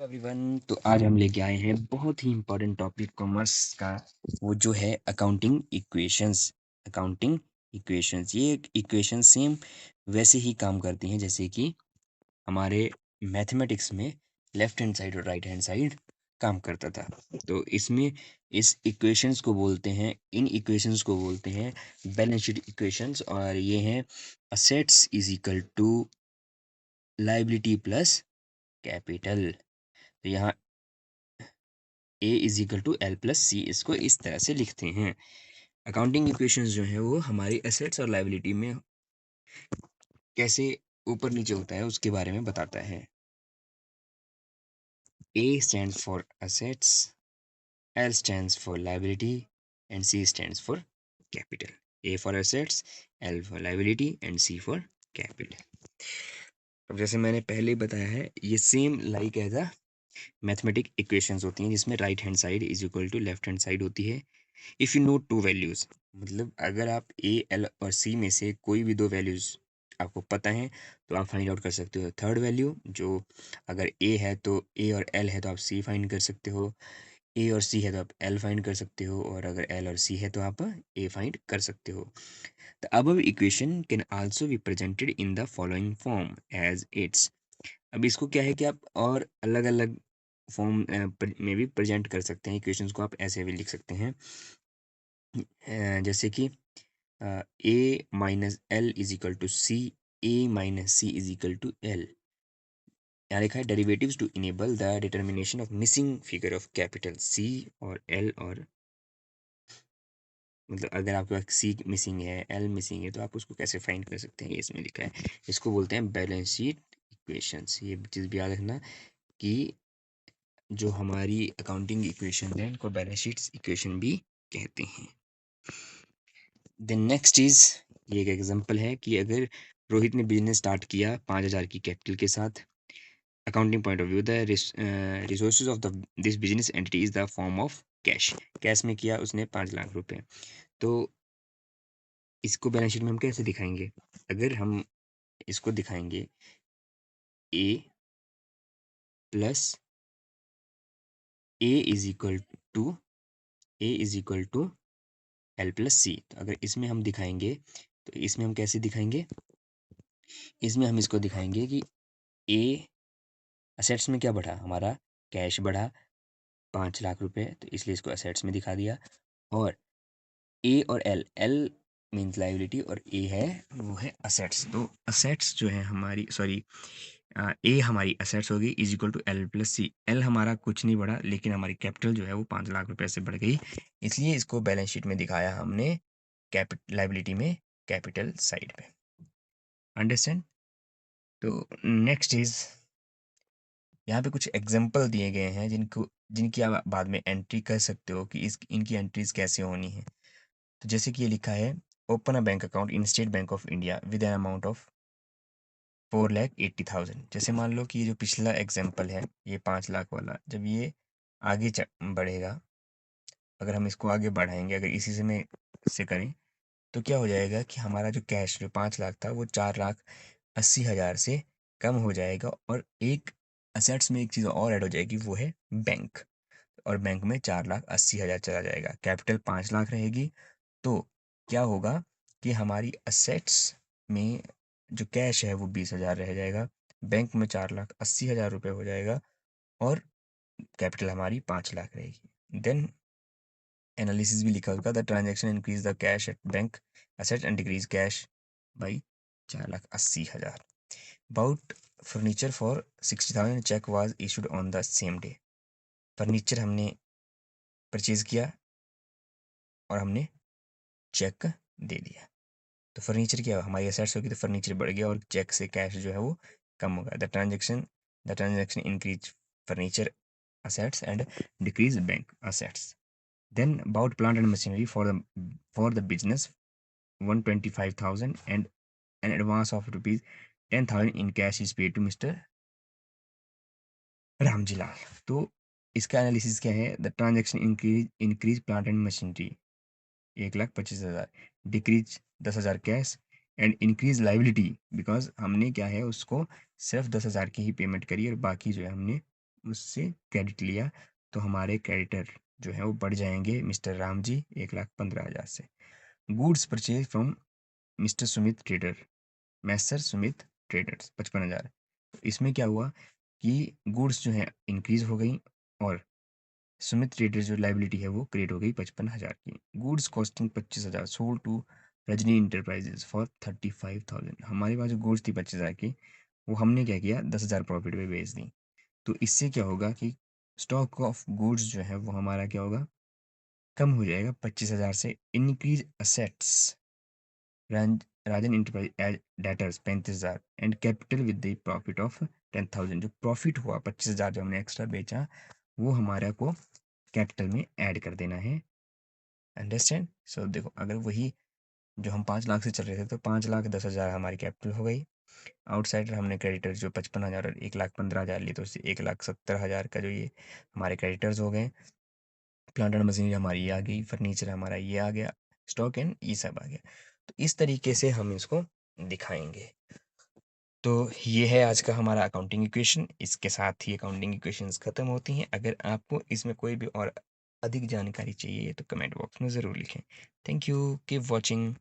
Everyone, तो आज हम लेके आए हैं बहुत ही इम्पोर्टेंट टॉपिक कॉमर्स का। वो जो है अकाउंटिंग इक्वेशंस। ये इक्वेशन सेम वैसे ही काम करती हैं जैसे कि हमारे मैथमेटिक्स में लेफ्ट हैंड साइड और राइट हैंड साइड काम करता था। तो इसमें इन इक्वेशंस को बोलते हैं बैलेंस शीट इक्वेशंस, और ये हैं assets is equal to liability plus capital. तो यहाँ A is equal to L plus C, इसको इस तरह से लिखते हैं। अकाउंटिंग इक्वेशंस जो है वो हमारी एसेट्स और लायबिलिटी में कैसे ऊपर नीचे होता है उसके बारे में बताता है। A stands for assets, L stands for liability and C stands for capital. A for assets, L for liability and C for capital. अब जैसे मैंने पहले ही बताया है, ये same like as a mathematic equations होती हैं जिसमें right hand side is equal to left hand side होती है। If you know two values, मतलब अगर आप ए एल और सी में से कोई भी दो वैल्यूज़ आपको पता है तो आप फाइंड आउट कर सकते हो थर्ड वैल्यू। जो अगर ए है तो ए और एल है तो आप सी फाइंड कर सकते हो, ए और सी है तो आप एल फाइंड कर सकते हो, और अगर एल और सी है तो आप ए फाइंड कर सकते हो। The above equation can also be presented in the following form as it's. अब इसको क्या है कि आप और अलग अलग फॉर्म में भी प्रेजेंट कर सकते हैं इक्वेशंस को। आप ऐसे भी लिख सकते हैं जैसे कि A minus L is equal to C, A minus C is equal to L. यहाँ लिखा है derivatives to enable the determination of missing figure of capital C और एल, और मतलब अगर आपके पास सी मिसिंग है, एल मिसिंग है, तो आप उसको कैसे फाइंड कर सकते हैं, ये इसमें लिखा है। इसको बोलते हैं बैलेंस शीट इक्वेशंस। ये चीज़ भी याद रखना कि जो हमारी अकाउंटिंग इक्वेशन है उनको बैलेंस शीट इक्वेशन भी कहते हैं। देन नेक्स्ट इज, ये एक एग्जांपल है कि अगर रोहित ने बिजनेस स्टार्ट किया 5,000 की कैपिटल के साथ। Accounting point of view, the resources of the this business entity is the form of cash. Cash में किया उसने 5 लाख रुपए। तो इसको बैलेंस शीट में हम कैसे दिखाएंगे? अगर हम इसको दिखाएंगे A plus A is equal to A is equal to L plus C, तो अगर इसमें हम दिखाएंगे तो इसमें हम कैसे दिखाएंगे? इसमें हम इसको दिखाएंगे कि ए असेट्स में क्या बढ़ा, हमारा कैश बढ़ा 5 लाख रुपए, तो इसलिए इसको असेट्स में दिखा दिया। और ए और एल, एल मीन्स लाइबिलिटी और ए है वो है असेट्स। तो असेट्स जो है हमारी, सॉरी, ए हमारी असेट्स होगी is equal to L plus C. L हमारा कुछ नहीं बढ़ा लेकिन हमारी कैपिटल जो है वो 5 लाख रुपए से बढ़ गई, इसलिए इसको बैलेंस शीट में दिखाया हमने कैपिटल लाइबिलिटी में, कैपिटल साइड में। अंडरस्टैंड? तो नेक्स्ट इज, यहाँ पे कुछ एग्जाम्पल दिए गए हैं जिनकी आप बाद में एंट्री कर सकते हो कि इनकी एंट्रीज कैसे होनी है। तो जैसे कि ये लिखा है, open a bank account in state bank of India with an amount of 4,80,000। जैसे मान लो कि ये जो पिछला एग्जाम्पल है, ये 5 लाख वाला, जब ये आगे बढ़ेगा, अगर हम इसको आगे बढ़ाएंगे, अगर इसी से में से करें, तो क्या हो जाएगा कि हमारा जो कैश जो 5 लाख था वो 4,80,000 से कम हो जाएगा, और एक असेट्स में एक चीज़ और ऐड हो जाएगी, वो है बैंक। और बैंक में 4,80,000 चला जाएगा, कैपिटल 5 लाख रहेगी। तो क्या होगा कि हमारी असेट्स में जो कैश है वो 20,000 रह जाएगा, बैंक में 4,80,000 रुपये हो जाएगा, और कैपिटल हमारी 5 लाख रहेगी। देन एनालिसिस भी लिखा होगा, the transaction increase the cash at bank asset and decrease cash by 4,80,000। About furniture for 60,000 check was issued on the same day. Furniture हमने परचेज किया और हमने चेक दे दिया, तो फर्नीचर क्या हमारी एसेट्स होगी, तो फर्नीचर बढ़ गया और चेक से कैश जो है वो कम होगा। The transaction increase furniture assets and decrease bank assets. Then about plant and machinery for the business 125,000 and an advance of rupees 10,000 in cash is paid to Mr. Ramji Lal. तो इसका एनालिसिस क्या है? The transaction increase plant and machinery 1,25,000, decrease 10,000 cash, and increase liability because हमने क्या है उसको सिर्फ 10,000 की ही पेमेंट करी और बाकी जो है हमने उससे क्रेडिट लिया तो हमारे क्रेडिटर जो है वो बढ़ जाएंगे मिस्टर राम जी 1,15,000 से। Goods purchase from mister Sumit trader, masher Sumit traders 55,000। तो इसमें क्या हुआ कि गुड्स जो है इंक्रीज हो गई और सुमित ट्रेडर जो लाइबिलिटी है वो क्रिएट हो गई 55,000 की। Goods costing 25,000 sold to Rajni enterprises for 35,000। हमारे पास जो गुड्स थी 25,000 की, वो हमने क्या किया 10,000 प्रॉफिट पे बेच दी। तो इससे क्या होगा कि स्टॉक ऑफ गुड्स जो है वो हमारा क्या होगा, कम हो जाएगा 25,000 से। Increase assets Rajan enterprise as debtors 35,000 and capital with the profit of 10,000। जो प्रॉफिट हुआ 25,000 जो हमने एक्स्ट्रा बेचा, वो हमारा को कैपिटल में ऐड कर देना है। अंडरस्टैंड? सो देखो, अगर वही जो हम 5 लाख से चल रहे थे तो 5,10,000 हमारी कैपिटल हो गई। आउटसाइडर हमने क्रेडिटर्स जो 55,000 और 1,15,000 लिए, तो उससे 1,70,000 का जो ये हमारे क्रेडिटर्स हो गए। प्लांट एंड मशीनरी हमारी ये आ गई, फर्नीचर हमारा ये आ गया, स्टॉक एंड ये सब आ गया। तो इस तरीके से हम इसको दिखाएंगे। तो ये है आज का हमारा अकाउंटिंग इक्वेशन। इसके साथ ही अकाउंटिंग इक्वेशंस ख़त्म होती हैं। अगर आपको इसमें कोई भी और अधिक जानकारी चाहिए तो कमेंट बॉक्स में ज़रूर लिखें। Thank you, keep watching.